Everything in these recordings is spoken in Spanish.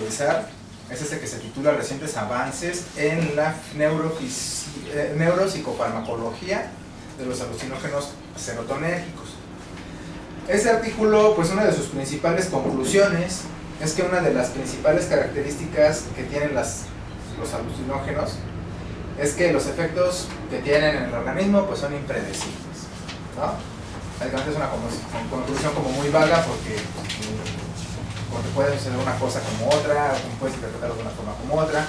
realizar es este que se titula Recientes avances en la neuropsicofarmacología de los alucinógenos serotonérgicos. Este artículo, pues una de sus principales conclusiones es que una de las principales características que tienen los alucinógenos es que los efectos que tienen en el organismo pues son impredecibles, ¿no? Básicamente es una conclusión como muy vaga porque puede suceder una cosa como otra, o puedes interpretarlo de una forma como otra,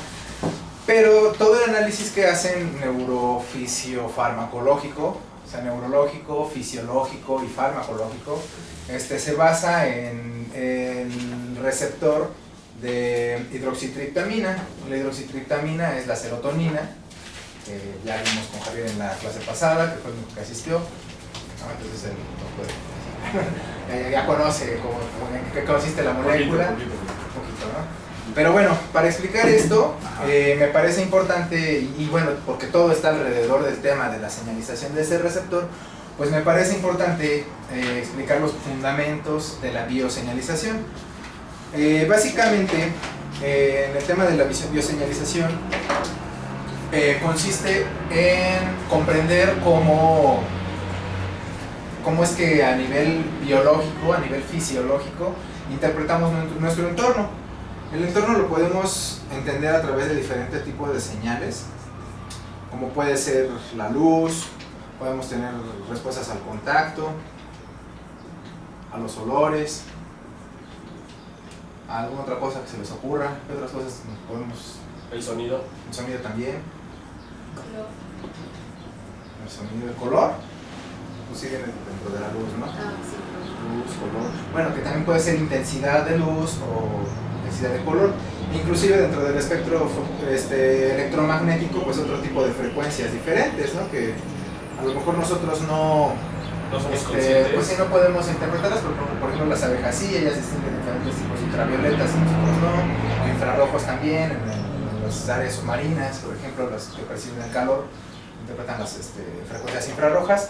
pero todo el análisis que hacen neurofisifarmacológico, o sea, neurológico, fisiológico y farmacológico, se basa en el receptor de hidroxitriptamina. La hidroxitriptamina es la serotonina, que ya vimos con Javier en la clase pasada, que fue el único que asistió, ¿no? Entonces él nos puede ya conoce en qué consiste la molécula, un poquito, ¿no? Pero bueno, para explicar esto, me parece importante, y bueno, porque todo está alrededor del tema de la señalización de ese receptor, pues me parece importante explicar los fundamentos de la bioseñalización. Básicamente, en el tema de la bioseñalización, consiste en comprender cómo es que a nivel biológico, a nivel fisiológico, interpretamos nuestro entorno. El entorno lo podemos entender a través de diferentes tipos de señales, como puede ser la luz, podemos tener respuestas al contacto, a los olores, a alguna otra cosa que se les ocurra. ¿Qué otras cosas podemos? El sonido. El sonido también. Color. El sonido, el color. Pues sigue dentro de la luz, ¿no? Ah, sí. Luz, color. Bueno, que también puede ser intensidad de luz o intensidad de color. Inclusive dentro del espectro electromagnético, pues otro tipo de frecuencias diferentes, ¿no? Que a lo mejor nosotros no somos conscientes. pues sí, no podemos interpretarlas, porque por ejemplo las abejas sí, ellas distinguen diferentes tipos de ultravioletas y nosotros no, o infrarrojos también, en las áreas submarinas, por ejemplo, las que perciben el calor, interpretan las frecuencias infrarrojas.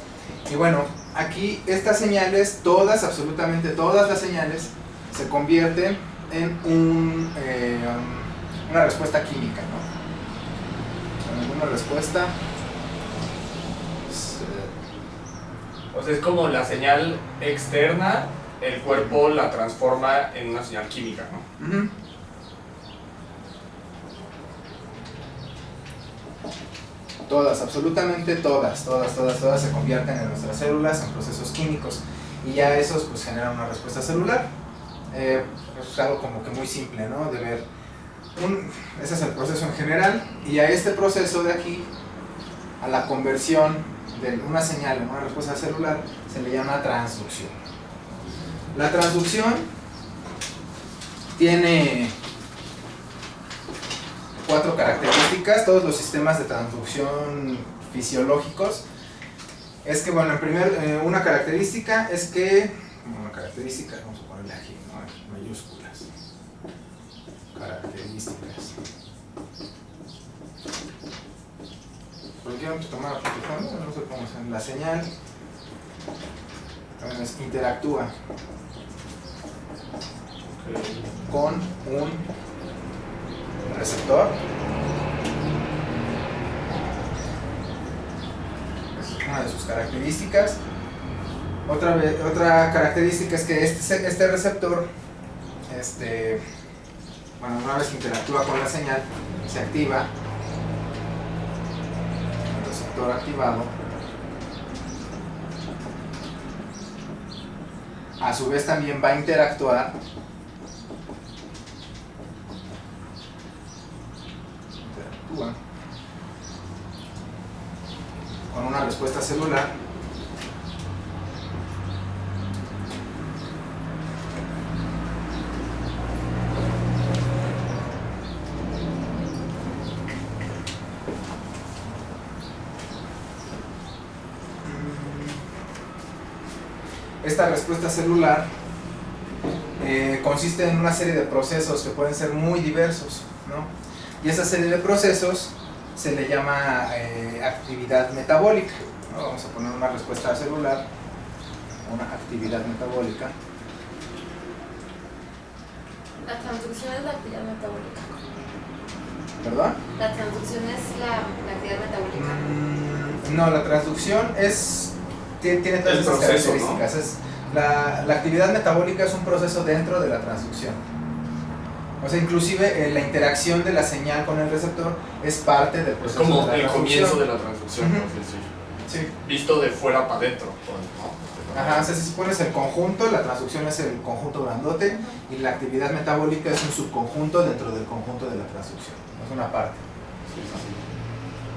Y bueno, aquí estas señales, todas, absolutamente todas las señales, se convierten en una respuesta química, ¿no? Una respuesta. O sea, es como la señal externa, el cuerpo la transforma en una señal química, ¿no? Uh-huh. Todas, absolutamente todas se convierten en nuestras células en procesos químicos, y ya esos pues generan una respuesta celular. Es algo como que muy simple, ¿no? De ver. Ese es el proceso en general, y a este proceso de aquí, a la conversión de una señal en una respuesta celular, se le llama transducción. La transducción tiene 4 características. Todos los sistemas de transducción fisiológicos es que, bueno, una característica es que, vamos a ponerle aquí, ¿no? En mayúsculas, características. ¿Por qué vamos a tomar apuntes? No sé cómo se llama. La señal interactúa con un receptor. Es una de sus características. Otra característica es que este receptor, bueno, una vez que interactúa con la señal, se activa. El receptor activado, a su vez también va a interactuar con una respuesta celular Esta respuesta celular consiste en una serie de procesos que pueden ser muy diversos, ¿no? Y esa serie de procesos se le llama actividad metabólica, ¿no? Vamos a poner una respuesta celular, una actividad metabólica. La transducción es la actividad metabólica. ¿Perdón? ¿La transducción es la actividad metabólica? No, la transducción tiene todas El esas proceso, características. La actividad metabólica es un proceso dentro de la transducción. O sea, inclusive la interacción de la señal con el receptor es parte del Es proceso como de la el transducción. comienzo de la transducción, Ujú. por así decirlo. Sí. Visto de fuera para adentro, ¿no? Ajá, o sea, si pones el conjunto, la transducción es el conjunto grandote y la actividad metabólica es un subconjunto dentro del conjunto de la transducción, es una parte. Sí, sí,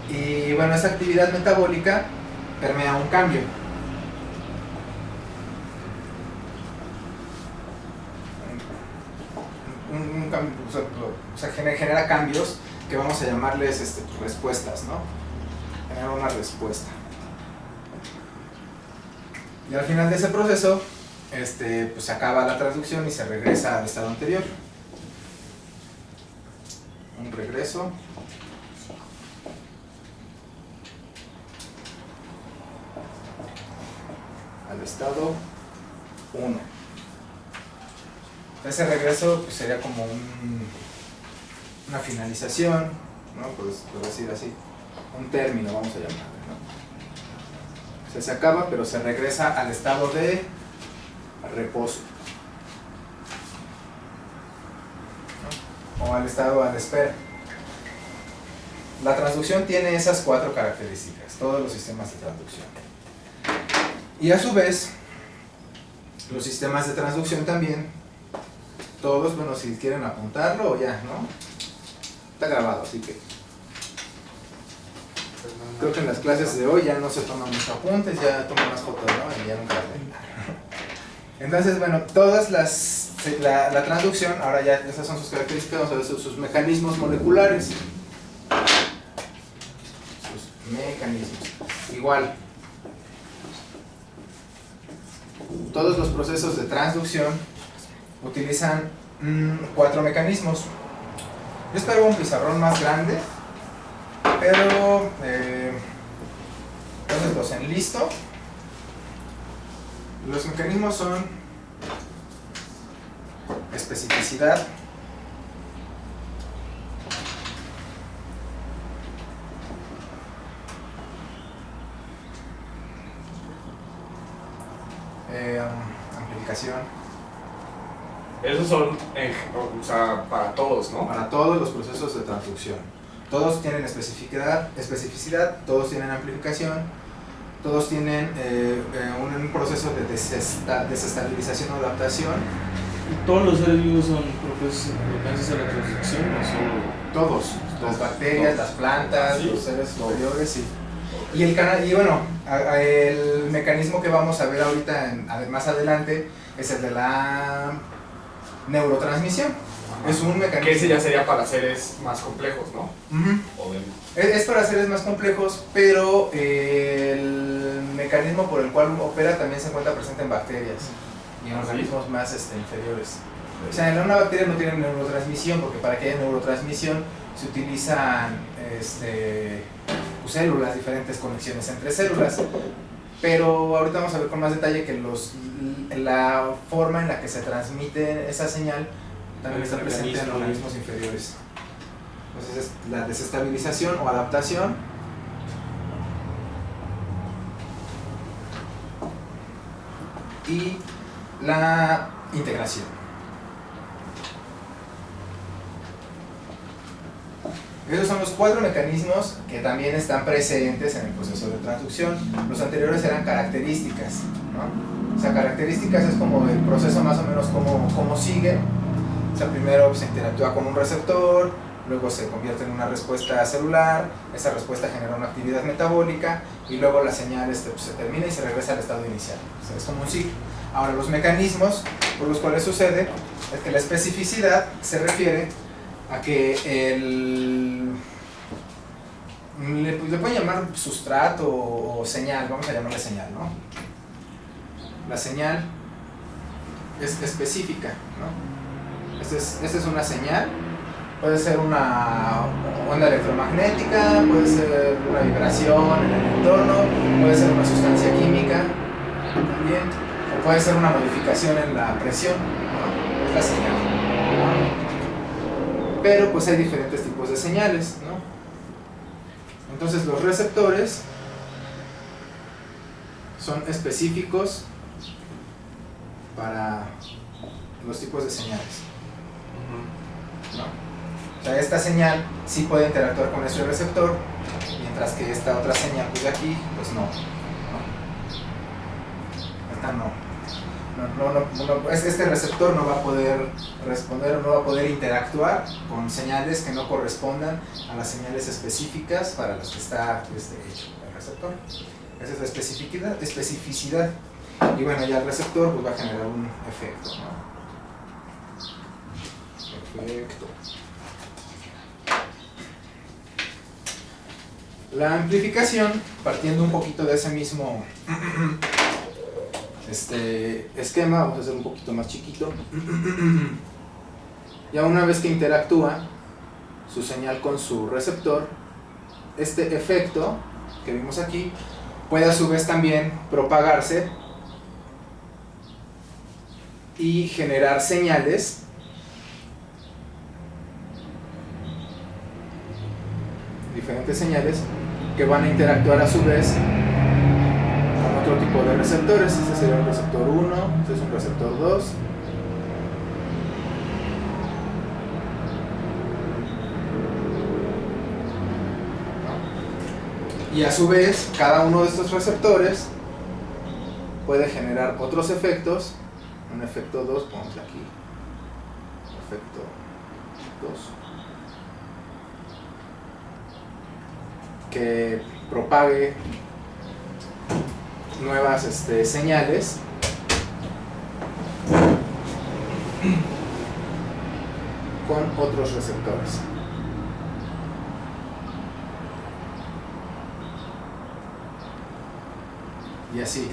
sí. Y bueno, esa actividad metabólica permea un cambio. Un cambio, o sea, genera cambios que vamos a llamarles respuestas, ¿no? Genera una respuesta. Y al final de ese proceso, pues se acaba la transducción y se regresa al estado anterior. Un regreso. Al estado 1. Ese regreso pues, sería como una finalización, ¿no? Por decir así, un término, vamos a llamarlo, ¿no? O sea, se acaba, pero se regresa al estado de reposo, ¿no? O al estado de espera. La transducción tiene esas 4 características, todos los sistemas de transducción. Y a su vez, los sistemas de transducción también, todos, bueno, si quieren apuntarlo o ya, ¿no? Está grabado, así que creo que en las clases de hoy ya no se toman muchos apuntes, ya toman más fotos, ¿no? Y ya nunca ven. Entonces, bueno, todas la transducción, ahora ya esas son sus características, vamos a ver sus mecanismos moleculares. Sus mecanismos. Igual, todos los procesos de transducción utilizan 4 mecanismos. Yo espero un pizarrón más grande, pero entonces los enlisto. Los mecanismos son especificidad, amplificación, Esos son, o sea, para todos, ¿no? para todos los procesos de transducción. Todos tienen especificidad, todos tienen amplificación, todos tienen un proceso de desestabilización o adaptación. ¿Y todos los seres vivos son propensos a la transducción o solo? Todos, las bacterias, las plantas, ¿Sí? los seres superiores, sí. Y bueno, el mecanismo que vamos a ver ahorita más adelante es el de la neurotransmisión. Es un mecanismo. Que ese ya sería para seres más complejos, ¿no? Ujú. O de... Es para seres más complejos, pero el mecanismo por el cual opera también se encuentra presente en bacterias y en organismos más inferiores. O sea, en una bacteria no tiene neurotransmisión, porque para que haya neurotransmisión se utilizan células, diferentes conexiones entre células. Pero ahorita vamos a ver con más detalle que la forma en la que se transmite esa señal también está presente en organismos inferiores. Entonces es la desestabilización o adaptación. Y la integración. Esos son los 4 mecanismos que también están presentes en el proceso de transducción. Los anteriores eran características, ¿no? O sea, características es como el proceso más o menos como sigue. O sea, primero se interactúa con un receptor, luego se convierte en una respuesta celular, esa respuesta genera una actividad metabólica y luego la señal pues, se termina y se regresa al estado inicial. O sea, es como un ciclo. Ahora, los mecanismos por los cuales sucede es que la especificidad se refiere a que le pueden llamar sustrato o señal, vamos a llamarle señal, ¿no? La señal es específica, ¿no? Esta es una señal, puede ser una onda electromagnética, puede ser una vibración en el entorno, puede ser una sustancia química también, o puede ser una modificación en la presión, ¿no? Es la señal. pero pues hay diferentes tipos de señales, ¿no? Entonces los receptores son específicos para los tipos de señales, ¿no? O sea, esta señal sí puede interactuar con este receptor, mientras que esta otra señal pues de aquí, pues no. Esta no. Este receptor no va a poder responder o no va a poder interactuar con señales que no correspondan a las señales específicas para las que está hecho el receptor. Esa es la especificidad. Y bueno, ya el receptor pues va a generar un efecto, ¿no? Efecto. La amplificación, partiendo un poquito de ese mismo esquema, vamos a hacer un poquito más chiquito. Ya una vez que interactúa su señal con su receptor, este efecto que vimos aquí puede a su vez también propagarse y generar señales diferentes señales que van a interactuar a su vez con otro tipo de receptores. Este sería un receptor 1, este es un receptor 2. Y a su vez, cada uno de estos receptores puede generar otros efectos. Un efecto 2, pongámosle aquí. Efecto 2. Que propague nuevas señales con otros receptores. Y así.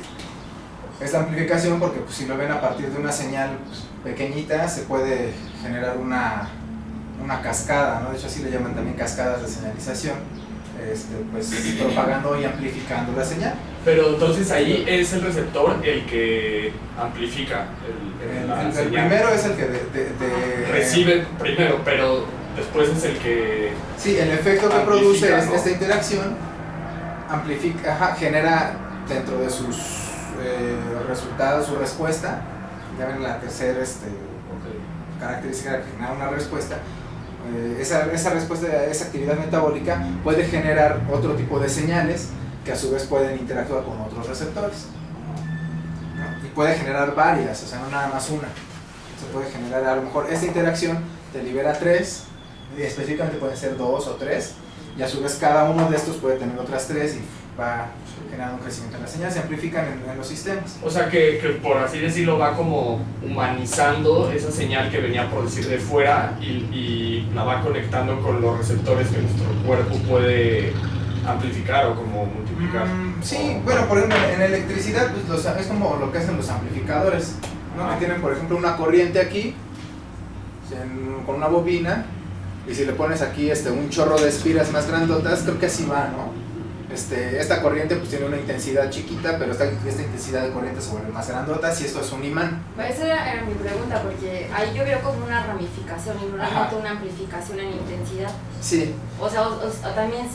Esta amplificación, porque pues, si lo ven a partir de una señal pues, pequeñita, se puede generar una cascada, ¿no? De hecho así le llaman también cascadas de señalización, pues propagando y amplificando la señal. Pero entonces ahí es el receptor el que amplifica la el primero es el que recibe primero, pero después es el que... Sí, el efecto que produce, ¿no?, esta interacción amplifica, genera dentro de sus resultados, su respuesta. Ya ven la tercera característica que genera una respuesta. Esa respuesta, esa actividad metabólica puede generar otro tipo de señales que a su vez pueden interactuar con otros receptores, ¿no? Y puede generar varias, o sea, no nada más una. Se puede generar, a lo mejor esta interacción te libera 3, y específicamente pueden ser 2 o 3, y a su vez cada uno de estos puede tener otras 3 y va generando un crecimiento en la señal, se amplifican en los sistemas. O sea que por así decirlo va como humanizando esa señal que venía a producir de fuera y la va conectando con los receptores que nuestro cuerpo puede amplificar o como multiplicar. Sí, bueno, por ejemplo en electricidad pues, es como lo que hacen los amplificadores, ¿no? Que tienen por ejemplo una corriente aquí con una bobina, y si le pones aquí un chorro de espiras más grandotas, creo que así va, ¿no? Esta corriente pues tiene una intensidad chiquita, pero esta intensidad de corriente se vuelve más grandota si esto es un imán. Pues esa era mi pregunta, porque ahí yo veo como una ramificación y no noto una amplificación en intensidad. Sí. O sea, también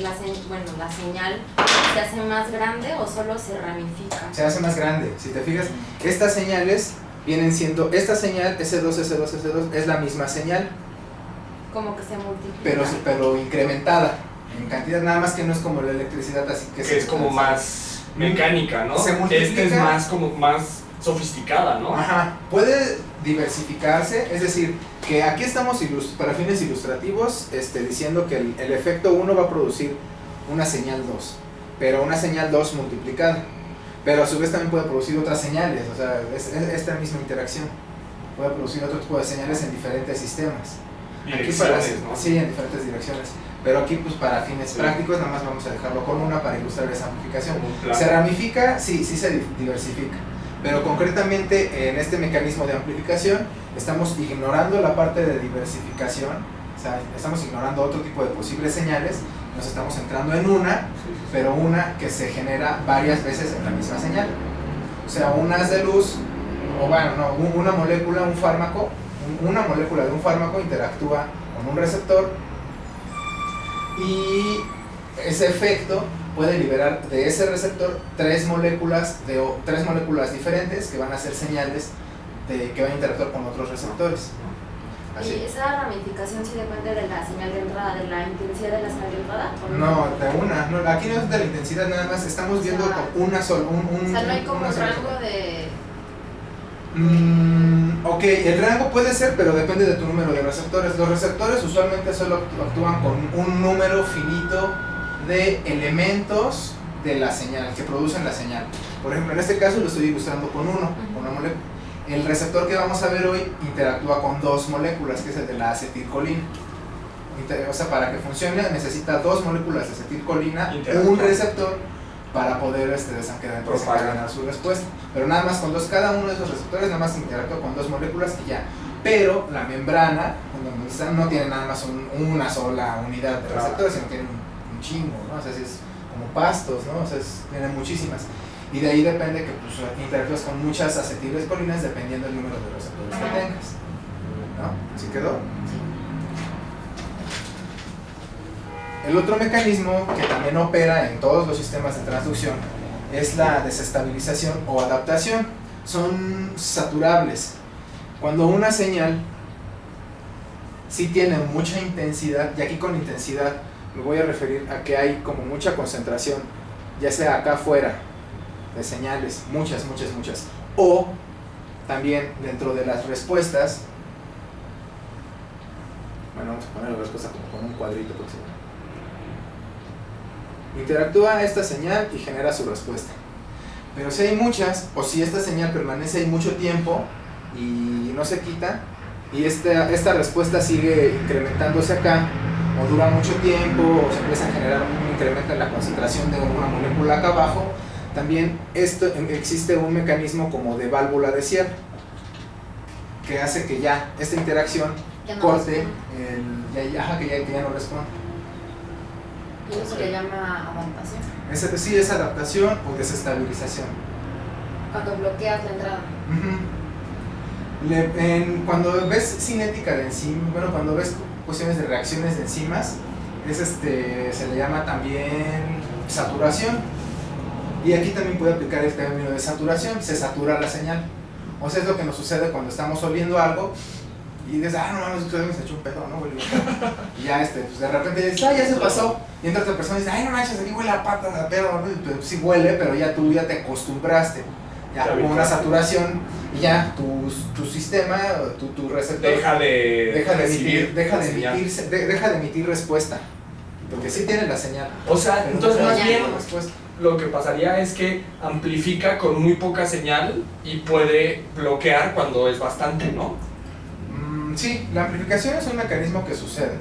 la señal se hace más grande o solo se ramifica. Se hace más grande. Si te fijas, estas señales vienen siendo, esta señal S2, S2, S2 es la misma señal. Como que se multiplica. Pero incrementada en cantidad, nada más que no es como la electricidad, así que es como más mecánica, ¿no? Se multiplica. Es más sofisticada, ¿no? Ajá, puede diversificarse, es decir, que aquí estamos para fines ilustrativos diciendo que el efecto 1 va a producir una señal 2, pero una señal 2 multiplicada, pero a su vez también puede producir otras señales, o sea, es esta misma interacción, puede producir otro tipo de señales en diferentes sistemas. Direcciones, ¿no? Sí, en diferentes direcciones. Pero aquí, pues para fines prácticos, nada más vamos a dejarlo con una para ilustrar esa amplificación. ¿Se ramifica? Sí se diversifica. Pero concretamente en este mecanismo de amplificación estamos ignorando la parte de diversificación, o sea, estamos ignorando otro tipo de posibles señales, nos estamos centrando en una, pero una que se genera varias veces en la misma señal. O sea, un haz de luz, o bueno, no, una molécula de un fármaco interactúa con un receptor, y ese efecto puede liberar de ese receptor tres moléculas diferentes que van a ser señales que van a interactuar con otros receptores. Así. ¿Y esa ramificación sí depende de la señal de entrada, de la intensidad de la señal de entrada? No, de una. No, aquí no es de la intensidad, nada más estamos viendo con una sola. O sea, no hay como un rango de... Ok, el rango puede ser, pero depende de tu número de receptores. Los receptores usualmente solo actúan con un número finito de elementos de la señal, que producen la señal. Por ejemplo, en este caso lo estoy ilustrando con uno, con una molécula. El receptor que vamos a ver hoy interactúa con dos moléculas, que es el de la acetilcolina. O sea, para que funcione necesita dos moléculas de acetilcolina, un receptor, para poder desencadenar su respuesta. Pero nada más con dos, cada uno de esos receptores nada más interactúa con dos moléculas y ya. Pero la membrana, donde están, no tiene nada más una sola unidad de receptores, sino tiene un chingo, ¿no? O sea, es como pastos, ¿no? O sea, tienen muchísimas. Y de ahí depende que pues, interactúas con muchas acetilcolinas dependiendo del número de receptores que tengas. ¿No? ¿Sí quedó? El otro mecanismo que también opera en todos los sistemas de transducción es la desestabilización o adaptación. Son saturables. Cuando una señal sí tiene mucha intensidad, y aquí con intensidad me voy a referir a que hay como mucha concentración, ya sea acá afuera, de señales, muchas, o también dentro de las respuestas. Bueno, vamos a poner la respuesta como con un cuadrito próximo. Interactúa esta señal y genera su respuesta. Pero si hay muchas, o si esta señal permanece ahí mucho tiempo y no se quita, y esta respuesta sigue incrementándose acá, o dura mucho tiempo, o se empieza a generar un incremento en la concentración de una molécula acá abajo, también existe un mecanismo como de válvula de cierre, que hace que ya esta interacción ya no corte, que ya no responde. Y eso se le llama adaptación. Sí, es adaptación o desestabilización. Cuando bloqueas la entrada. Cuando ves cinética de enzimas, bueno, cuando ves cuestiones de reacciones de enzimas, se le llama también saturación. Y aquí también puede aplicar el término de saturación, se satura la señal. O sea, es lo que nos sucede cuando estamos oliendo algo y dices, no mames, me se echó un pedo, ¿no? Y ya pues de repente dices, ya se pasó. Y entra otra persona y dice, no manches, aquí huele a pata, a pedo, ¿no? Pues sí huele, pero ya tú ya te acostumbraste. Ya hubo una saturación y ya tu sistema, tu receptor deja de emitir respuesta. Porque sí tiene la señal. O sea, entonces más bien respuesta. Lo que pasaría es que amplifica con muy poca señal y puede bloquear cuando es bastante, ¿no? Sí, la amplificación es un mecanismo que sucede.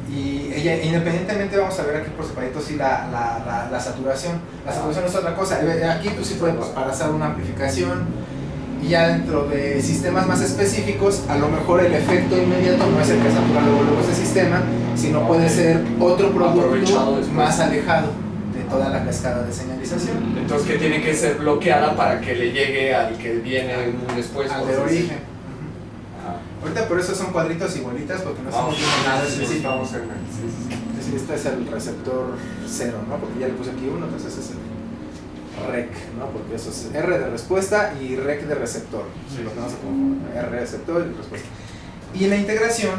Y independientemente, vamos a ver aquí por separado, sí, la saturación. La saturación es otra cosa. Aquí tú sí puedes hacer una amplificación. Y ya dentro de sistemas más específicos, a lo mejor el efecto inmediato no es el que satura luego ese sistema, sino puede ser otro producto más alejado de toda la cascada de señalización. Entonces, que tiene que ser bloqueada para que le llegue al que viene después. Al de origen. Ahorita por eso son cuadritos y bolitas, porque no estamos viendo nada específico. Es decir, este es el receptor 0, ¿no? Porque ya le puse aquí 1, entonces es el REC, ¿no? Porque eso es R de respuesta y REC de receptor. Sí. Lo tenemos como R receptor y respuesta. Y en la integración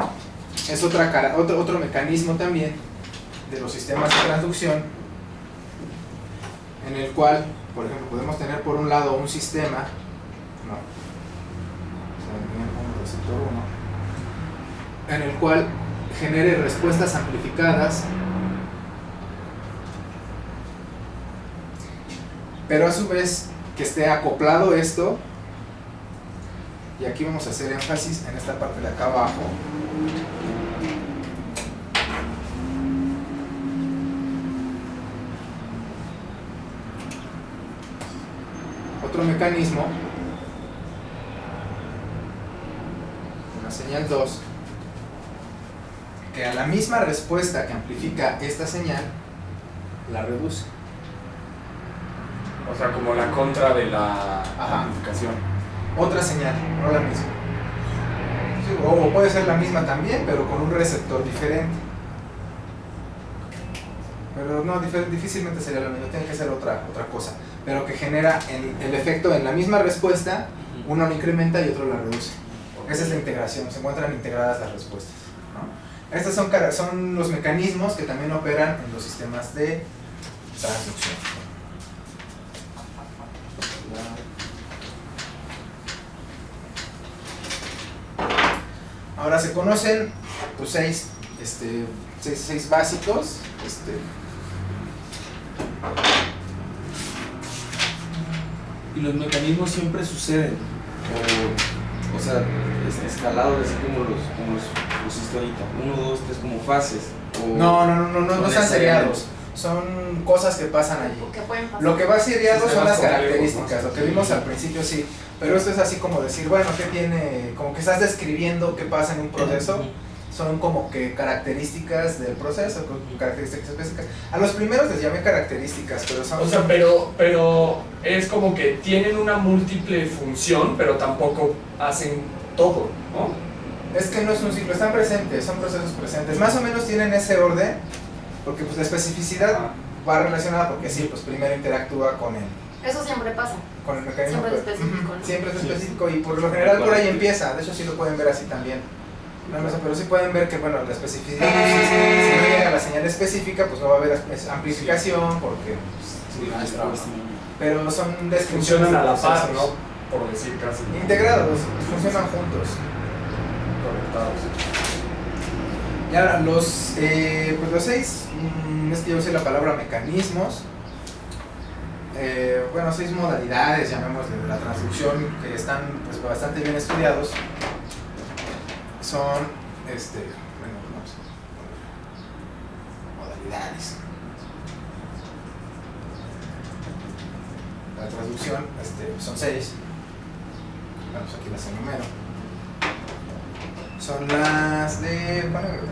es otro mecanismo también de los sistemas de transducción, en el cual, por ejemplo, podemos tener por un lado un sistema, ¿no? Receptor 1, en el cual genere respuestas amplificadas, pero a su vez que esté acoplado esto, y aquí vamos a hacer énfasis en esta parte de acá abajo, otro mecanismo, señal 2, que a la misma respuesta que amplifica esta señal, la reduce. O sea, como la contra de la amplificación. Otra señal, no la misma. o puede ser la misma también, pero con un receptor diferente. Pero no, difícilmente sería lo mismo, tiene que ser otra cosa. Pero que genera el efecto en la misma respuesta, uno lo incrementa y otro la reduce. Esa es la integración, se encuentran integradas las respuestas, ¿no? Estos son los mecanismos que también operan en los sistemas de transducción. Ahora se conocen pues, seis básicos. Y los mecanismos siempre suceden, o sea, escalados así como los pusiste ahorita, 1, 2, 3 como fases. No están seriados, son cosas que pasan allí. ¿Qué pueden pasar? Lo que va seriado son las complejos, características, ¿no? lo que vimos al principio sí, pero esto es así como decir, bueno, ¿qué tiene? Como que estás describiendo qué pasa en un proceso. Son como que características del proceso, características específicas. A los primeros les llamé características, pero son... O sea, pero es como que tienen una múltiple función, pero tampoco hacen todo, ¿no? Es que no es un ciclo, están presentes, son procesos presentes. Más o menos tienen ese orden, porque pues la especificidad va relacionada porque sí, pues primero interactúa con Eso siempre pasa. el mecanismo. Siempre es específico, ¿no? Siempre es específico y por lo general por ahí empieza, de hecho sí lo pueden ver así también. No, pero sí pueden ver que bueno, la especificidad, pues, si no llega a la señal específica, pues no va a haber amplificación porque pero son descripciones Funcionan a la de par, procesos. ¿no? Por decir casi. Integrados, funcionan juntos. Conectados. Ya los 6, es que yo usé la palabra mecanismos. 6 modalidades, llamémosle, de la transducción que están pues, bastante bien estudiados. Son, vamos a poner modalidades. La traducción son 6. Vamos aquí las enumero. Son las de... ¿cuál era?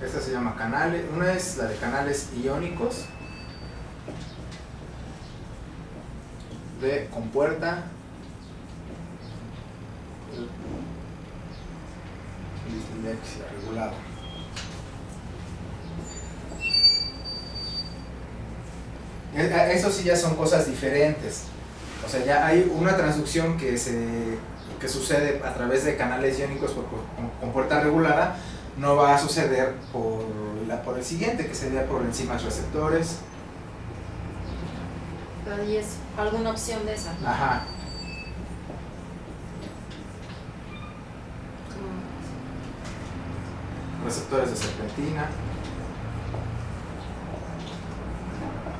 Esta se llama canales. Una es la de canales iónicos. De compuerta. Dislexia regulada. Eso sí ya son cosas diferentes. O sea, ya hay una transducción que sucede a través de canales iónicos por compuerta regulada. No va a suceder por el siguiente, que sería por enzimas receptores. Pero ahí es alguna opción de esa, ¿no? Ajá. Receptores de serpentina.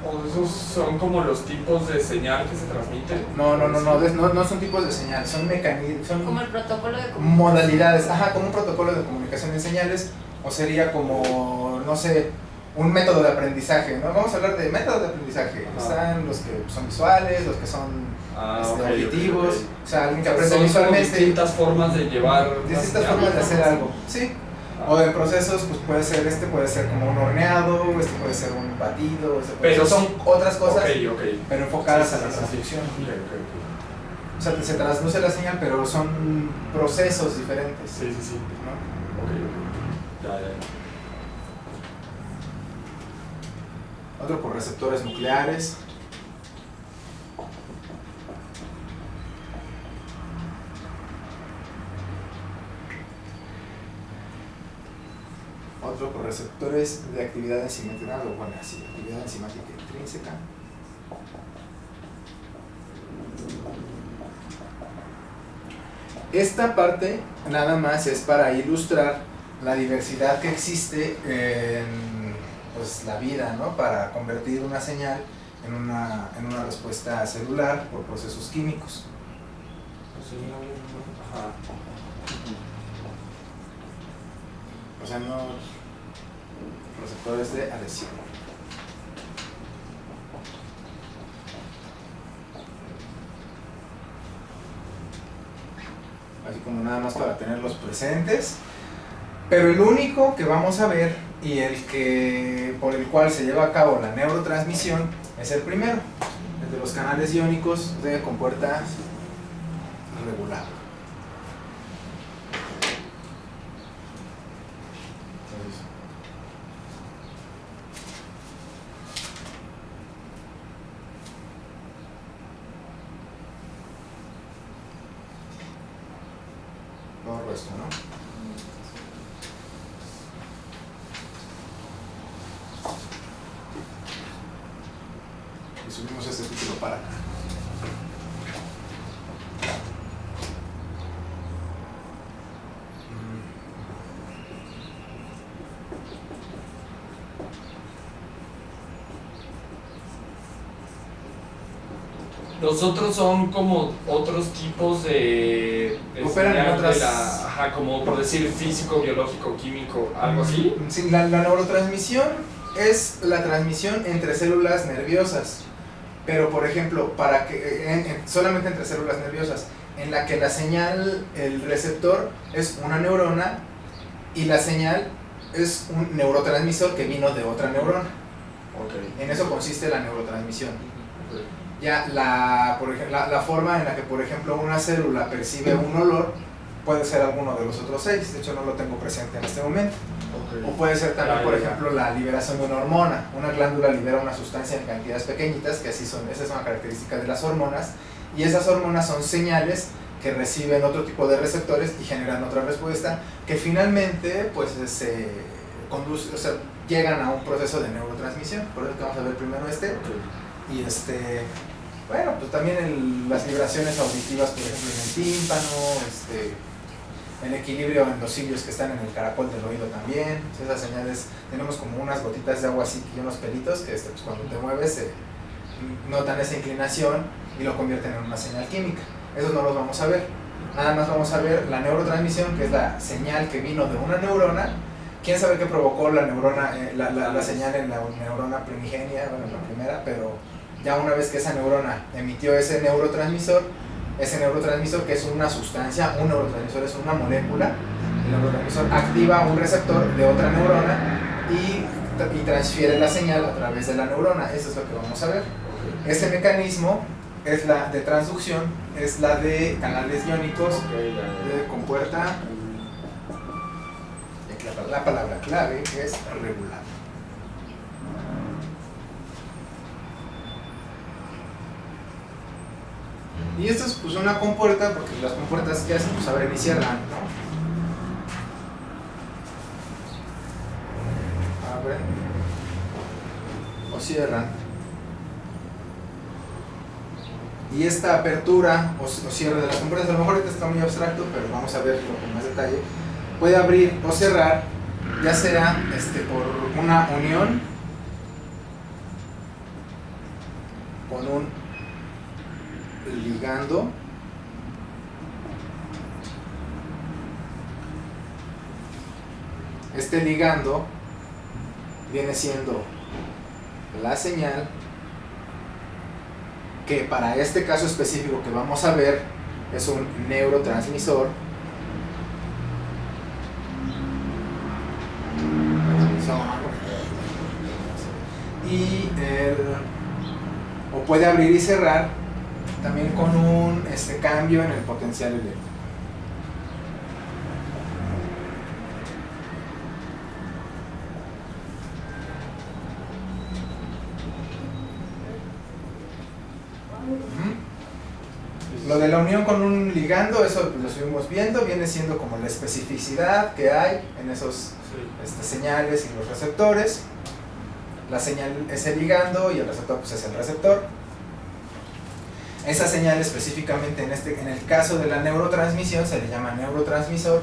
¿O esos son como los tipos de señal que se transmiten? No son tipos de señal, son mecanismos, Como el son protocolo de comunicación. modalidades, como un protocolo de comunicación de señales, o sería como, no sé, un método de aprendizaje, ¿no? Vamos a hablar de métodos de aprendizaje. Están los que son visuales, los que son auditivos, ok. o sea, alguien que aprende Son como visualmente. distintas formas de llevar. Distintas formas de hacer algo, sí. O en procesos, pues puede ser como un horneado, puede ser un batido, Pero son otras cosas, Ok. pero enfocadas a la Sí. transducción. Ok. O sea, se transduce la señal, pero son procesos diferentes. Sí. ¿No? Ok. Ya. Otro por receptores nucleares. Otro por receptores de actividad enzimática, actividad enzimática intrínseca. Esta parte nada más es para ilustrar la diversidad que existe en pues, la vida, ¿no? Para convertir una señal en una respuesta celular por procesos químicos. Ajá. O sea, no receptores de adhesión. Así como nada más para tenerlos presentes. Pero el único que vamos a ver y por el cual se lleva a cabo la neurotransmisión es el primero. El de los canales iónicos de compuerta regular. Todo esto, ¿no? Y subimos este título para acá. Los otros son como otros tipos de Operan en señal otras- de ajá, como por decir físico, biológico, químico, algo así. Sí, la neurotransmisión es la transmisión entre células nerviosas, pero por ejemplo, para que solamente entre células nerviosas, en la que la señal, el receptor es una neurona y la señal es un neurotransmisor que vino de otra neurona. Ok. En eso consiste la neurotransmisión. Ok. Ya por ejemplo, la forma en la que, por ejemplo, una célula percibe un olor puede ser alguno de los otros 6, de hecho no lo tengo presente en este momento. O puede ser también, por ejemplo, la liberación de una hormona. Una glándula libera una sustancia en cantidades pequeñitas, que así son, esa es una característica de las hormonas, y esas hormonas son señales que reciben otro tipo de receptores y generan otra respuesta, que finalmente pues se conduce, o sea, llegan a un proceso de neurotransmisión. Por eso que vamos a ver primero este. Y bueno, pues también las vibraciones auditivas, por ejemplo, en el tímpano, el equilibrio en los cilios que están en el caracol del oído también. Esas señales, tenemos como unas gotitas de agua así y unos pelitos que pues cuando te mueves notan esa inclinación y lo convierten en una señal química. Esos no los vamos a ver. Nada más vamos a ver la neurotransmisión, que es la señal que vino de una neurona. ¿Quién sabe qué provocó la neurona, la señal en la neurona primigenia, bueno, la primera, pero ya una vez que esa neurona emitió ese neurotransmisor que es una sustancia, un neurotransmisor es una molécula, el neurotransmisor activa un receptor de otra neurona y transfiere la señal a través de la neurona. Eso es lo que vamos a ver. Ese mecanismo es la de transducción, es la de canales iónicos, de compuerta. La palabra clave es regular. Y esto es pues una compuerta, porque las compuertas que hacen pues abren y cierran, ¿no? Abren o cierran. Y esta apertura o cierre de las compuertas, a lo mejor ahorita está muy abstracto, pero vamos a verlo con más detalle. Puede abrir o cerrar, ya sea por una unión con un ligando este ligando viene siendo la señal que para este caso específico que vamos a ver es un neurotransmisor y o puede abrir y cerrar también con un cambio en el potencial eléctrico. Lo de la unión con un ligando, eso lo estuvimos viendo, viene siendo como la especificidad que hay en esos señales y los receptores. La señal es el ligando y el receptor pues es el receptor. Esa señal específicamente en el caso de la neurotransmisión se le llama neurotransmisor,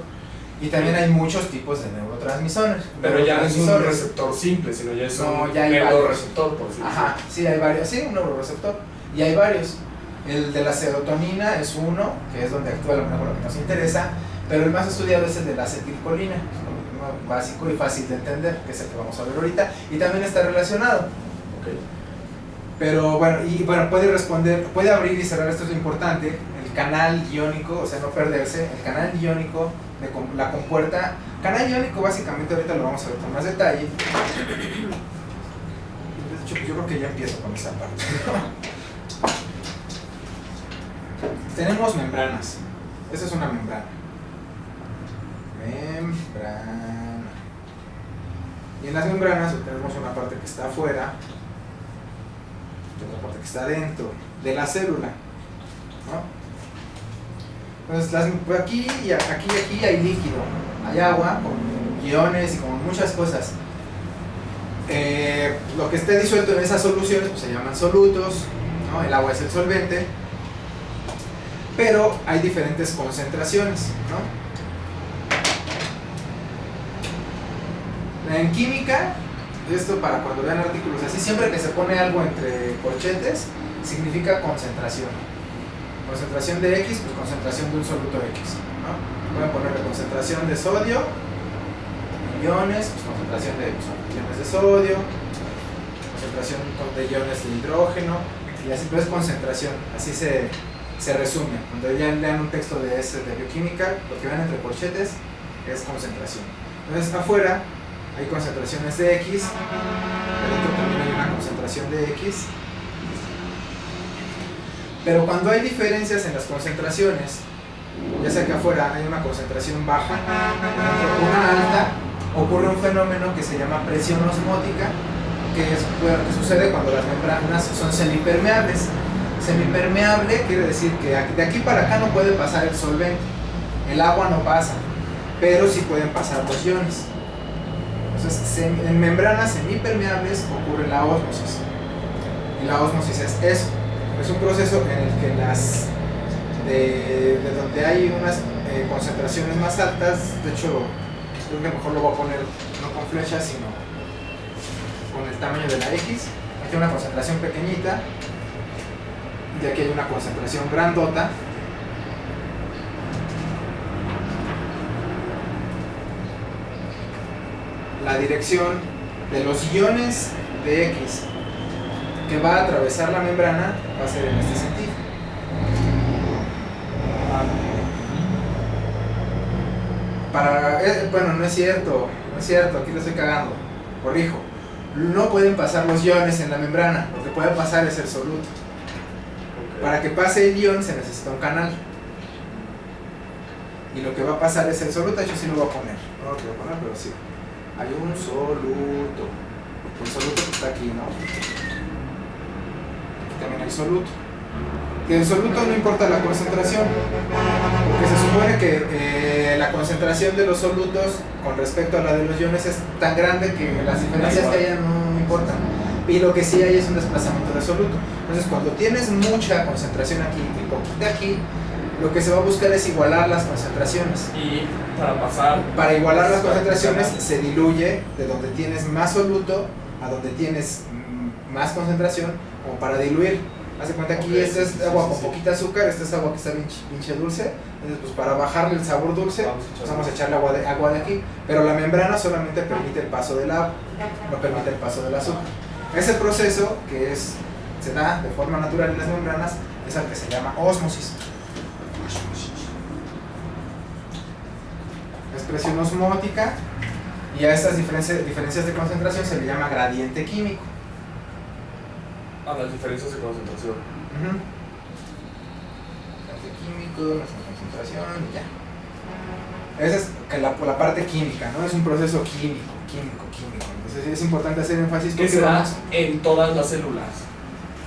y también hay muchos tipos de neurotransmisores. Pero ya no es un receptor simple, sino ya es un neuroreceptor, por decirlo así. Ajá, sí, hay varios, sí, un neuroreceptor, y hay varios. El de la serotonina es uno, que es donde actúa lo mejor lo que nos interesa, pero el más estudiado es el de la acetilcolina, uno básico y fácil de entender, que es el que vamos a ver ahorita, y también está relacionado. Okay. Pero bueno, puede abrir y cerrar, esto es lo importante, el canal iónico, o sea, no perderse, el canal iónico de la compuerta. Canal iónico básicamente ahorita lo vamos a ver con más detalle. De hecho, yo creo que ya empiezo con esa parte. tenemos membranas. Esta es una membrana. Membrana. Y en las membranas tenemos una parte que está afuera y otra parte que está dentro de la célula, ¿no? Entonces, pues aquí y aquí hay líquido, hay agua con iones y con muchas cosas. Lo que esté disuelto en esas soluciones pues se llaman solutos, ¿no? El agua es el solvente, pero hay diferentes concentraciones, ¿no? En química, esto para cuando vean artículos así, siempre que se pone algo entre corchetes, significa concentración. Concentración de X, pues concentración de un soluto X, ¿no? Pueden ponerle concentración de sodio, iones, pues concentración de iones de sodio, concentración de iones de hidrógeno, y así pues concentración, así se resume. Cuando ya lean un texto de bioquímica, lo que ven entre corchetes es concentración. Entonces afuera hay concentraciones de X, adentro también hay una concentración de X, pero cuando hay diferencias en las concentraciones, ya sea que afuera hay una concentración baja, adentro una alta, ocurre un fenómeno que se llama presión osmótica, que sucede cuando las membranas son semipermeables. Semimpermeable quiere decir que de aquí para acá no puede pasar el solvente, el agua no pasa, pero sí pueden pasar los iones. Entonces, en membranas semipermeables ocurre la ósmosis. Y la ósmosis es eso. Es un proceso en el que de donde hay unas concentraciones más altas, de hecho, creo que mejor lo voy a poner no con flechas, sino con el tamaño de la X. Aquí hay una concentración pequeñita, y aquí hay una concentración grandota. La dirección de los iones de X que va a atravesar la membrana va a ser en este sentido. Bueno, no es cierto, aquí lo estoy cagando, corrijo. No pueden pasar los iones en la membrana, lo que puede pasar es el soluto. Para que pase el ion se necesita un canal. Y lo que va a pasar es el soluto, de hecho sí lo voy a poner. No lo quiero poner, pero sí. Hay un soluto. El soluto que está aquí, ¿no? Aquí también hay soluto. Que el soluto no importa la concentración, porque se supone que la concentración de los solutos con respecto a la de los iones es tan grande que las diferencias que haya no importan. Y lo que sí hay es un desplazamiento de soluto. Entonces, cuando tienes mucha concentración aquí y poquita aquí, lo que se va a buscar es igualar las concentraciones. Y para igualar las concentraciones se diluye de donde tienes más soluto a donde tienes más concentración, como para diluir. Haz de cuenta aquí, esta es agua con poquita azúcar, esta es agua que está pinche dulce. Entonces, pues para bajarle el sabor dulce, vamos a echarle agua de aquí. Pero la membrana solamente permite el paso del agua, no permite el paso del azúcar. Ese proceso que se da de forma natural en las membranas es al que se llama ósmosis. Es presión osmótica, y a estas diferencias de concentración se le llama gradiente químico. Las diferencias de concentración. Gradiente químico, la concentración, y ya. Esa es la parte química, ¿no? Es un proceso químico. Entonces es importante hacer énfasis que se da en todas las células.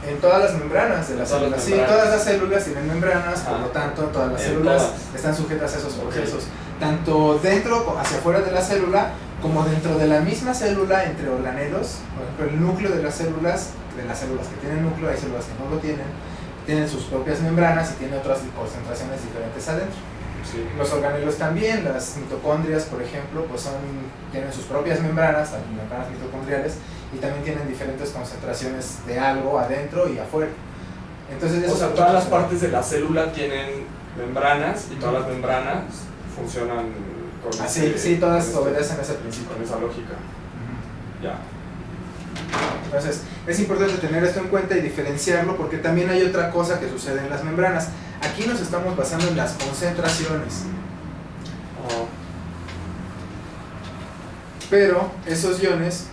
En todas las membranas de las células. Sí, todas las células tienen membranas, por lo tanto todas las células están sujetas a esos procesos. Tanto dentro, hacia afuera de la célula, como dentro de la misma célula, entre organelos. Por ejemplo, el núcleo de las células que tienen núcleo, hay células que no lo tienen sus propias membranas y tienen otras concentraciones diferentes adentro. Sí. Los organelos también, las mitocondrias, por ejemplo, pues tienen sus propias membranas, las membranas mitocondriales, y también tienen diferentes concentraciones de algo adentro y afuera. Entonces, todas las partes de la célula tienen membranas, y todas las membranas funcionan con todas obedecen ese principio. Con esa lógica. Ya. Entonces, es importante tener esto en cuenta y diferenciarlo, porque también hay otra cosa que sucede en las membranas. Aquí nos estamos basando en las concentraciones. Pero esos iones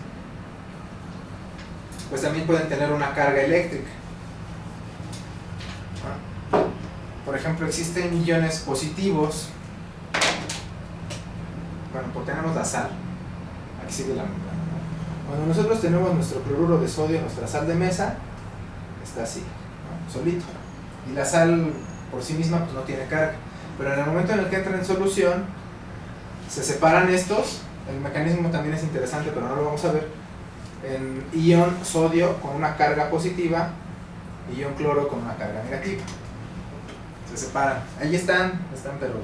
pues también pueden tener una carga eléctrica. por ejemplo, existen iones positivos. Bueno, pues tenemos la sal. Aquí sigue la membrana. Cuando nosotros tenemos nuestro cloruro de sodio, nuestra sal de mesa, está así, ¿no? Solito. Y la sal por sí misma pues no tiene carga. Pero en el momento en el que entra en solución, se separan estos. El mecanismo también es interesante, pero no lo vamos a ver. En ion sodio con una carga positiva y ion cloro con una carga negativa. Se separan. Ahí están, pero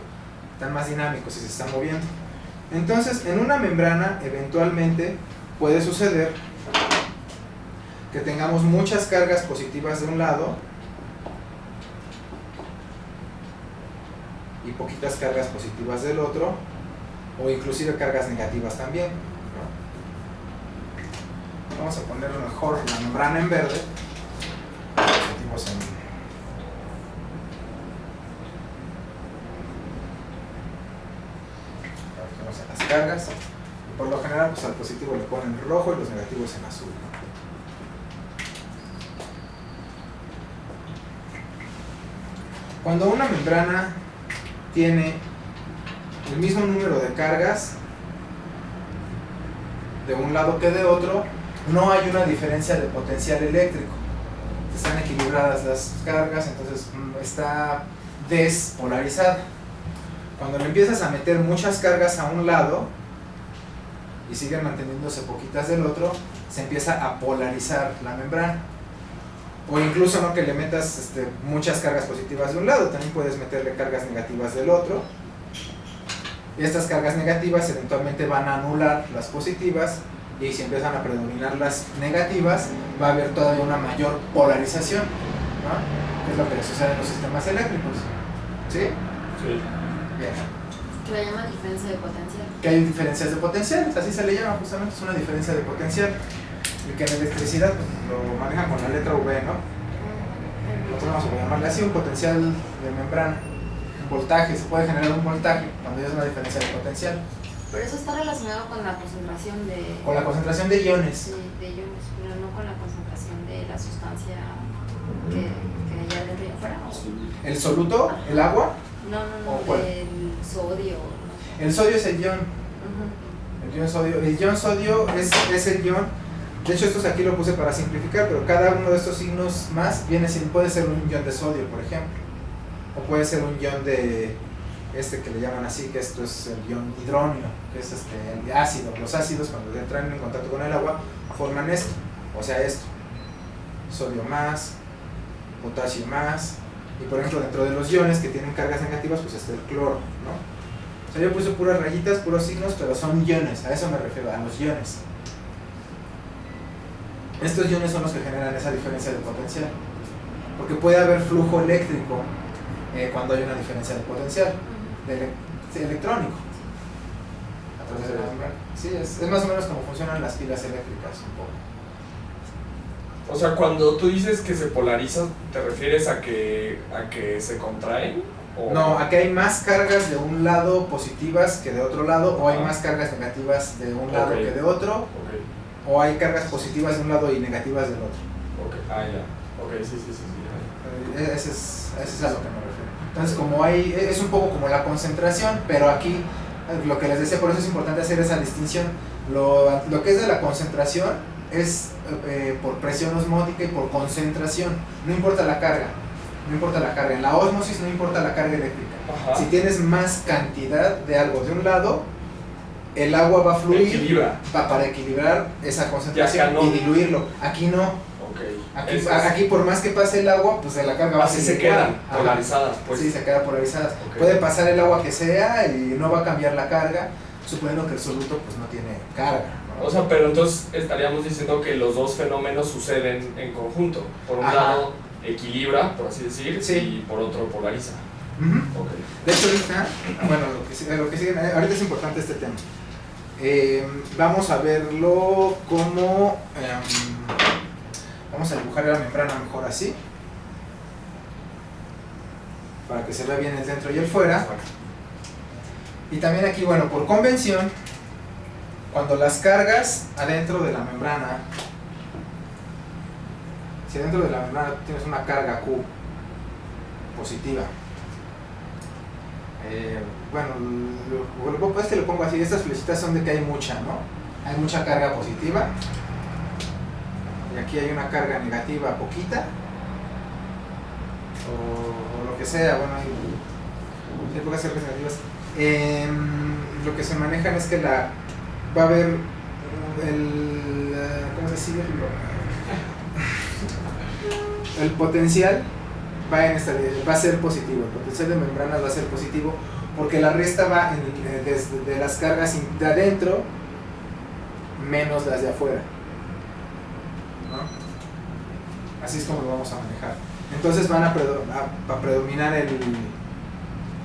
están más dinámicos y se están moviendo. Entonces, en una membrana, eventualmente, puede suceder que tengamos muchas cargas positivas de un lado y poquitas cargas positivas del otro, o inclusive cargas negativas también, ¿no? Vamos a poner mejor la membrana en verde. Vamos a las cargas. Y por lo general, pues al positivo le ponen rojo y los negativos en azul, ¿no? Cuando una membrana tiene el mismo número de cargas de un lado que de otro, no hay una diferencia de potencial eléctrico. Están equilibradas las cargas, entonces está despolarizada. Cuando le empiezas a meter muchas cargas a un lado y siguen manteniéndose poquitas del otro, se empieza a polarizar la membrana. O incluso no que le metas muchas cargas positivas de un lado, también puedes meterle cargas negativas del otro. Y estas cargas negativas eventualmente van a anular las positivas, y si empiezan a predominar las negativas, va a haber todavía una mayor polarización, ¿no? Que es lo que le sucede en los sistemas eléctricos. ¿Sí? Sí. Bien. Que le llama diferencia de potencial. Que hay diferencias de potencial, así se le llama justamente, es una diferencia de potencial. Y que en electricidad pues, lo manejan con la letra V, ¿no? Nosotros vamos a llamarle así, un potencial de membrana. Un voltaje, se puede generar un voltaje cuando hay una diferencia de potencial. Pero eso está relacionado con la concentración de... Con la concentración de iones. Sí, de iones, pero no con la concentración de la sustancia que hay dentro y afuera. ¿El soluto? ¿El agua? No, ¿O cuál? del sodio. No. El sodio es el ion. El ion sodio. El ion sodio es el ion. De hecho, estos aquí lo puse para simplificar, pero cada uno de estos signos más puede ser un ion de sodio, por ejemplo. O puede ser un ion de que le llaman así, que esto es el ion hidrónio, que es el ácido. Los ácidos, cuando entran en contacto con el agua, forman esto, o sea, esto. Sodio más, potasio más. Y por ejemplo, dentro de los iones que tienen cargas negativas, pues está el cloro, ¿no? O sea, yo puse puras rayitas, puros signos, pero son iones, a eso me refiero, a los iones. Estos iones son los que generan esa diferencia de potencial, porque puede haber flujo eléctrico cuando hay una diferencia de potencial, electrónico, a través de la membrana. Sí, es más o menos como funcionan las pilas eléctricas un poco. O sea, cuando tú dices que se polariza, ¿te refieres a que se contraen? ¿O? No, aquí hay más cargas de un lado positivas que de otro lado, o hay más cargas negativas de un lado que de otro, o hay cargas positivas de un lado y negativas del otro. Ah, ya. Sí. Ese es a lo que me refiero. Entonces, como es un poco como la concentración, pero aquí, lo que les decía, por eso es importante hacer esa distinción. Lo que es de la concentración es por presión osmótica y por concentración. No importa la carga. En la ósmosis no importa la carga eléctrica. Ajá. Si tienes más cantidad de algo de un lado, el agua va a fluir para equilibrar esa concentración y diluirlo. Aquí no. Aquí por más que pase el agua, pues la carga va a seguir. Así se quedan polarizadas. Pues. Sí, se quedan polarizadas. Puede pasar el agua que sea y no va a cambiar la carga, suponiendo que el soluto pues no tiene carga, ¿no? O sea, pero entonces estaríamos diciendo que los dos fenómenos suceden en conjunto. Por un lado equilibra, por así decir, sí, y por otro polariza. De hecho ahorita, bueno, lo que sigue, ahorita es importante este tema. Vamos a verlo como vamos a dibujar la membrana mejor así, para que se vea bien el dentro y el fuera. Y también aquí, bueno, por convención, cuando las cargas adentro de la membrana, si adentro de la membrana tienes una carga Q positiva bueno, pues que lo pongo así, estas flechitas son de que hay mucha, ¿no? Hay mucha carga positiva. Y aquí hay una carga negativa poquita. O lo que sea, bueno, hay pocas cargas negativas. Lo que se manejan es que va a haber ¿cómo decirlo? El potencial va a ser positivo, el potencial de membranas va a ser positivo porque la resta va desde las cargas de adentro menos las de afuera, ¿no? Así es como lo vamos a manejar. Entonces van a predominar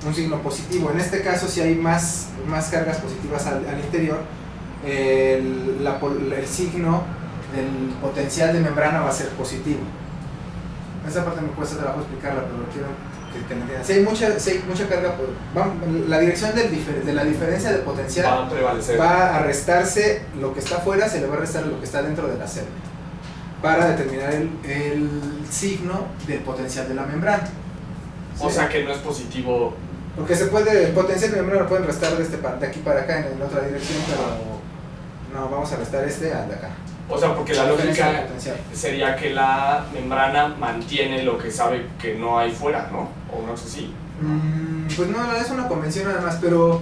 un signo positivo. En este caso, si hay más cargas positivas al interior, el signo del potencial de membrana va a ser positivo. Esa parte me cuesta trabajo explicarla, pero quiero que me entiendan. Si hay mucha carga, la dirección de la diferencia de potencial va a prevalecer. Va a restarse lo que está afuera, se le va a restar lo que está dentro de la célula, para determinar el signo del potencial de la membrana. O sea que no es positivo. Porque el potencial de membrana lo pueden restar de aquí para acá en otra dirección, pero no, vamos a restar al de acá. O sea, porque la lógica sería que la membrana mantiene lo que sabe que no hay fuera, ¿no? ¿O no sé si? Pues no, es una convención nada más, pero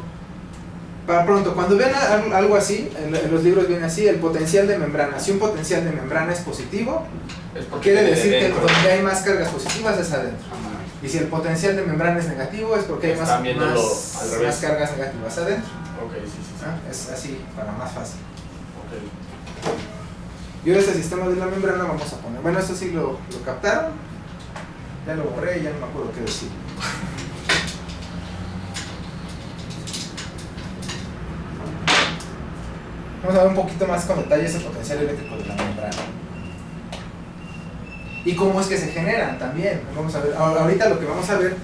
para pronto, cuando vean algo así, en los libros viene así, el potencial de membrana. Si un potencial de membrana es positivo, quiere decir que donde hay más cargas positivas es adentro. Y si el potencial de membrana es negativo, es porque hay más cargas negativas adentro. Ok, sí. Es así, para más fácil. Ok. Y ahora este sistema de la membrana vamos a poner, bueno, esto sí lo captaron, ya lo borré, ya no me acuerdo qué decir. Vamos a ver un poquito más con detalle ese potencial eléctrico de la membrana. Y cómo es que se generan también. Vamos a ver, ahorita lo que vamos a ver,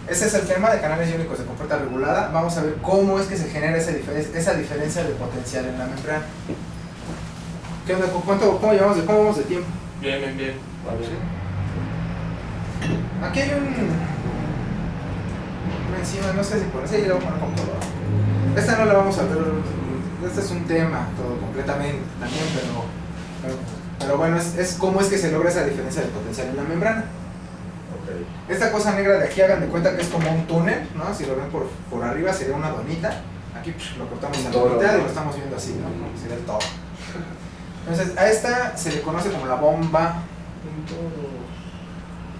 ese es el tema de canales iónicos de compuerta regulada. Vamos a ver cómo es que se genera esa diferencia de potencial en la membrana. ¿Qué onda? ¿Cómo vamos de tiempo? Bien. Va bien. Aquí hay una enzima, no sé si por eso, y la vamos a poner con color. Esta no la vamos a ver, este es un tema todo completamente también, pero bueno, es cómo es que se logra esa diferencia de potencial en la membrana. Okay. Esta cosa negra de aquí, hagan de cuenta que es como un túnel, ¿no? Si lo ven por arriba sería una donita. Aquí lo cortamos a la mitad y lo estamos viendo así, ¿no? Sería el todo. Entonces, a esta se le conoce como la bomba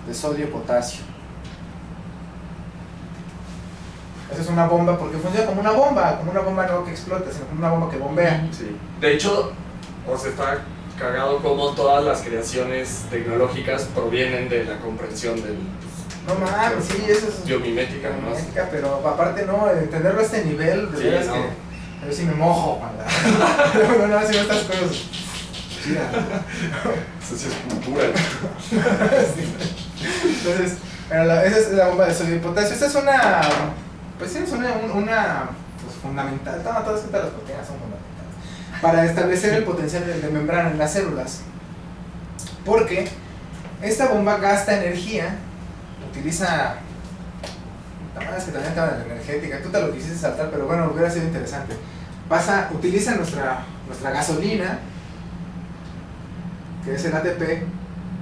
de sodio-potasio. Esa es una bomba porque funciona como una bomba no que explota, sino como una bomba que bombea. Sí. De hecho, está cagado como todas las creaciones tecnológicas provienen de la comprensión del... No mames, sí, eso es biomimética, ¿no? Biomimética, pero aparte no, entenderlo a este nivel, de veras que a ver si me mojo, no, si no estas cosas. Eso sí es cultura. Sí. Entonces, esa es la bomba de sodio y potasio. Esta es una, pues sí, es una pues fundamental. Todas las proteínas son fundamentales para establecer el potencial de membrana en las células. Porque esta bomba gasta energía, utiliza... La verdad es que también estaba en la energética, tú te lo quisiste saltar, pero bueno, hubiera sido interesante. Utiliza nuestra gasolina, que es el ATP,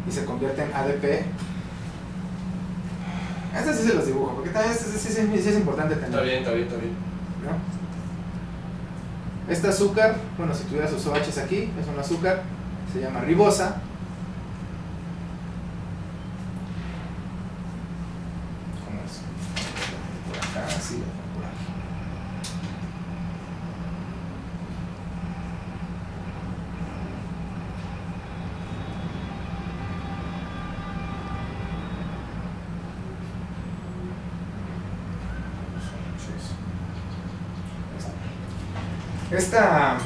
y se convierte en ADP. Este sí se los dibujo, porque también sí es importante tener. Está bien. ¿No? Este azúcar, bueno, si tuviera sus OHs aquí, es un azúcar, se llama ribosa. ¿Cómo es? Por acá, así, por aquí. Esta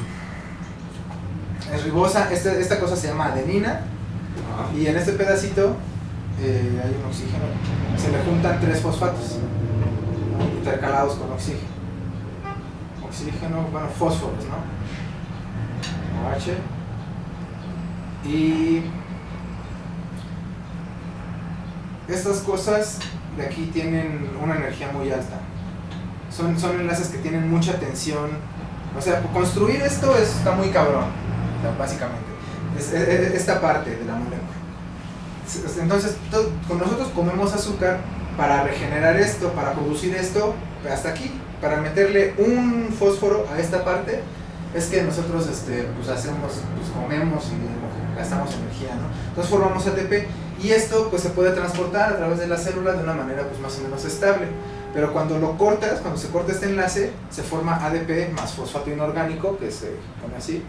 es ribosa, esta cosa se llama adenina. Y en este pedacito hay un oxígeno, se le juntan 3 fosfatos, ¿no? Intercalados con oxígeno, bueno, fósforos, ¿no? OH. Y estas cosas de aquí tienen una energía muy alta. son enlaces que tienen mucha tensión. O sea, construir esto está muy cabrón, o sea, básicamente. Es esta parte de la molécula. Entonces, con nosotros comemos azúcar para regenerar esto, para producir esto, hasta aquí, para meterle un fósforo a esta parte, es que nosotros pues hacemos, pues comemos y gastamos energía, ¿no? Entonces formamos ATP y esto pues se puede transportar a través de la célula de una manera pues más o menos estable. Pero cuando lo cortas, cuando se corta este enlace, se forma ADP más fosfato inorgánico, que se pone así,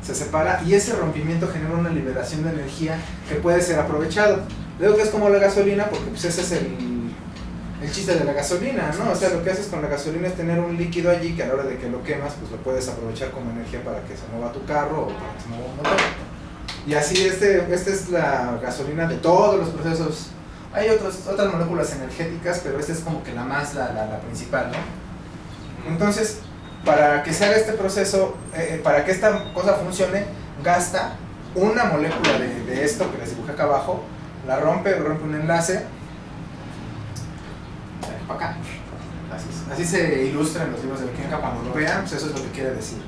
se separa, y ese rompimiento genera una liberación de energía que puede ser aprovechado. Digo que es como la gasolina, porque pues ese es el chiste de la gasolina, ¿no? O sea, lo que haces con la gasolina es tener un líquido allí que a la hora de que lo quemas, pues lo puedes aprovechar como energía para que se mueva tu carro o para que se mueva un motor. Y así esta es la gasolina de todos los procesos. Hay otras moléculas energéticas, pero esta es como que la principal, ¿no? Entonces, para que se haga este proceso, para que esta cosa funcione, gasta una molécula de esto que les dibujé acá abajo, la rompe un enlace, para acá. Así se ilustra en los libros de bioquímica, cuando lo vean, pues eso es lo que quiere decir.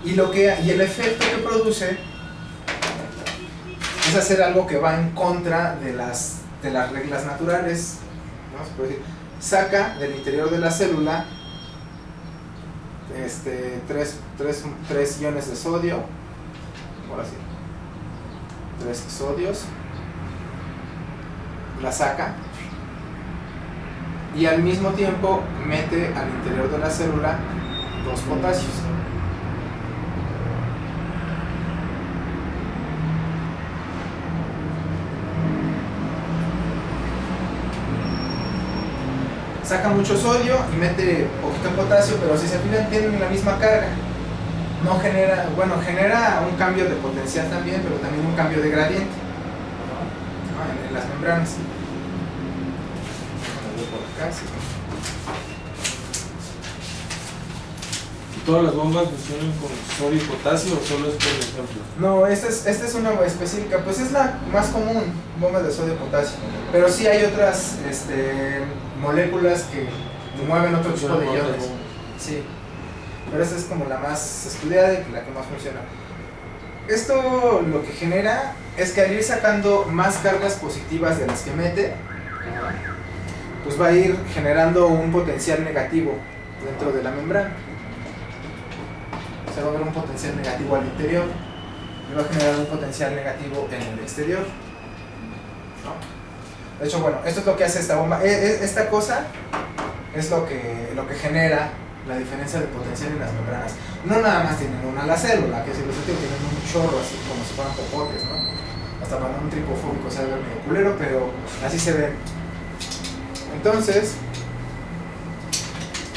Y el efecto que produce es hacer algo que va en contra de las reglas naturales, ¿no? Se puede decir, saca del interior de la célula 3 iones de sodio, ahora sí, 3 sodios, la saca y al mismo tiempo mete al interior de la célula 2 potasios. Saca mucho sodio y mete poquito potasio, pero si se fijan tienen la misma carga. No genera, bueno, genera un cambio de potencial también, pero también un cambio de gradiente, ¿no? En las membranas. Por acá, sí. ¿Y todas las bombas funcionan con sodio y potasio o solo es por ejemplo? No, esta es una específica, pues es la más común, bombas de sodio y potasio. Pero sí hay otras moléculas que mueven otro tipo de iones. Sí. Pero esta es como la más estudiada y la que más funciona. Esto lo que genera es que al ir sacando más cargas positivas de las que mete, pues va a ir generando un potencial negativo dentro de la membrana. Se va a ver un potencial negativo al interior y va a generar un potencial negativo en el exterior, ¿no? De hecho, bueno, esto es lo que hace esta bomba. Esta cosa es lo que genera la diferencia de potencial en las membranas. No nada más tienen una la célula, que si los otros tienen un chorro así como si fueran popotes, ¿no? Hasta para un tripofóbico se ve medio culero, pero así se ve. Entonces,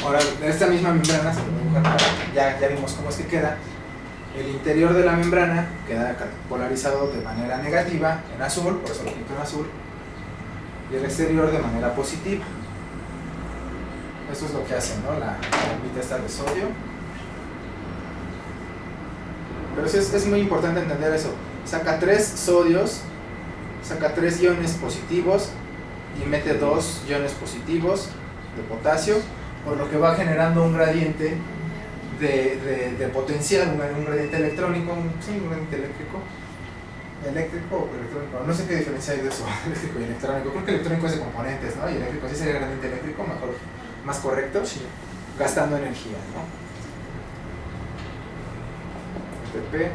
ahora esta misma membrana, se lo voy a dibujar, ya vimos cómo es que queda. El interior de la membrana queda polarizado de manera negativa en azul, por eso lo pinto en azul, y el exterior de manera positiva. Esto es lo que hacen, ¿no? La bombita esta de sodio. Pero sí es muy importante entender eso. Saca 3 sodios, saca 3 iones positivos y mete 2 iones positivos de potasio, por lo que va generando un gradiente de potencial, un gradiente electrónico, sí, un gradiente eléctrico o electrónico, no sé qué diferencia hay de eso, eléctrico y electrónico. Creo que electrónico es de componentes, ¿no? Y eléctrico sí sería gradiente eléctrico, mejor, más correcto, sí. Gastando energía, ¿no? ATP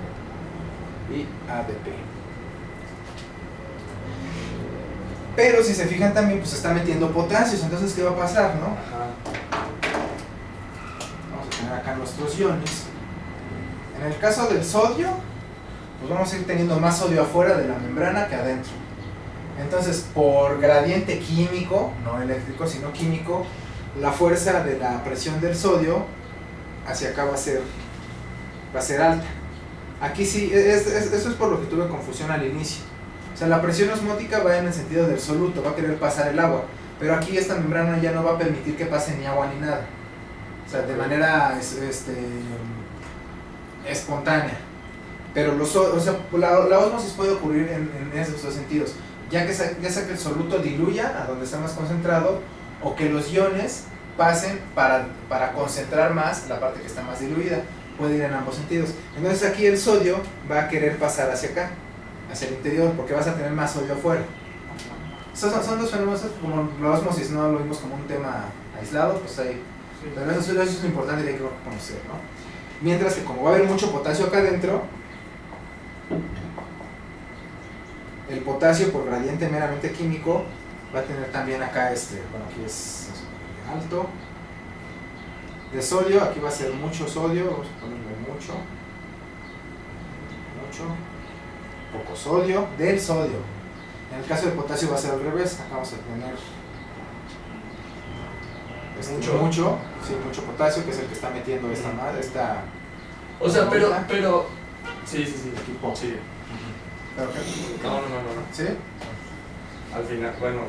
y ADP. Pero si se fijan también, pues está metiendo potasios, entonces ¿qué va a pasar, no? Ajá. Vamos a tener acá nuestros iones. En el caso del sodio, pues vamos a ir teniendo más sodio afuera de la membrana que adentro. Entonces, por gradiente químico, no eléctrico, sino químico, la fuerza de la presión del sodio hacia acá va a ser alta. Aquí sí, eso es por lo que tuve confusión al inicio. O sea, la presión osmótica va en el sentido del soluto, va a querer pasar el agua, pero aquí esta membrana ya no va a permitir que pase ni agua ni nada. O sea, de manera espontánea. Pero la ósmosis puede ocurrir en esos dos sentidos, ya sea que el soluto diluya a donde está más concentrado, o que los iones pasen para concentrar más la parte que está más diluida. Puede ir en ambos sentidos. Entonces aquí el sodio va a querer pasar hacia acá, hacia el interior, porque vas a tener más sodio afuera. Son dos fenómenos, como la ósmosis no lo vimos como un tema aislado, pues ahí. Pero eso es lo importante que hay que conocer, ¿no? Mientras que como va a haber mucho potasio acá adentro, el potasio por gradiente meramente químico va a tener también acá bueno, aquí es alto. De sodio, aquí va a ser mucho sodio, vamos a ponerle mucho, poco sodio, del sodio. En el caso del potasio va a ser al revés, acá vamos a tener mucho potasio, que es el que está metiendo esta O sea, pero bolita. sí. Aquí poco. Sí. ¿Pero qué? No. ¿Sí? Al final, bueno,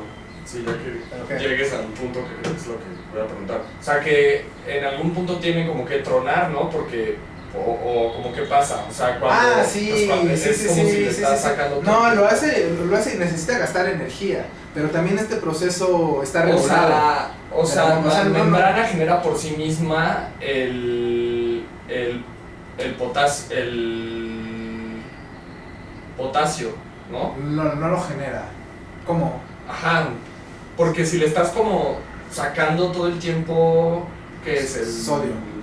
sí, ya que Ok. llegues al punto que creo que es lo que voy a preguntar. O sea, que en algún punto tiene como que tronar, ¿no? Porque, o como que pasa, o sea, cuando... Sí, pues, cuando es como si le estás sacando todo. No, lo hace y necesita gastar energía, pero también este proceso está regulado. O sea, la no, membrana genera por sí misma el potasio, ¿no? No lo genera. ¿Cómo? Ajá, porque si le estás como sacando todo el tiempo, ¿qué es? El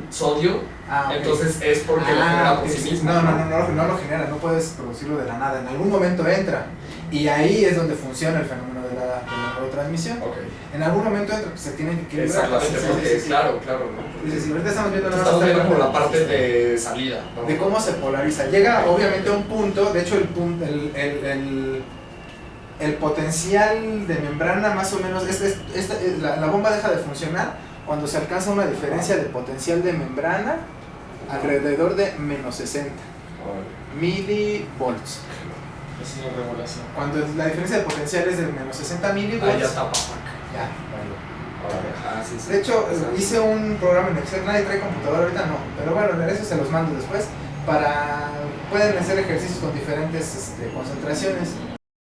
sodio, Ok. entonces es porque lo genera por ok, sí mismo. No lo genera, no puedes producirlo de la nada, en algún momento entra, y ahí es donde funciona el fenómeno de la neurotransmisión. Ok, En algún momento entra, pues se tiene que equilibrar. exactamente, Sí, porque sí. claro, ¿no? Sí, ahorita estamos viendo nada más Estamos esta viendo como la parte parte de salida, ¿no? de cómo se polariza. Llega obviamente a un punto, de hecho el potencial de membrana más o menos, la bomba deja de funcionar cuando se alcanza una diferencia de potencial de membrana alrededor de menos 60 milivolts. Es una revelación. Cuando la diferencia de potencial es de menos 60 milivolts, Ya está, papá. ya, vale. Sí. De hecho, hice un programa en Excel, nadie trae computadora ahorita, no, pero bueno, eso se los mando después, pueden hacer ejercicios con diferentes concentraciones.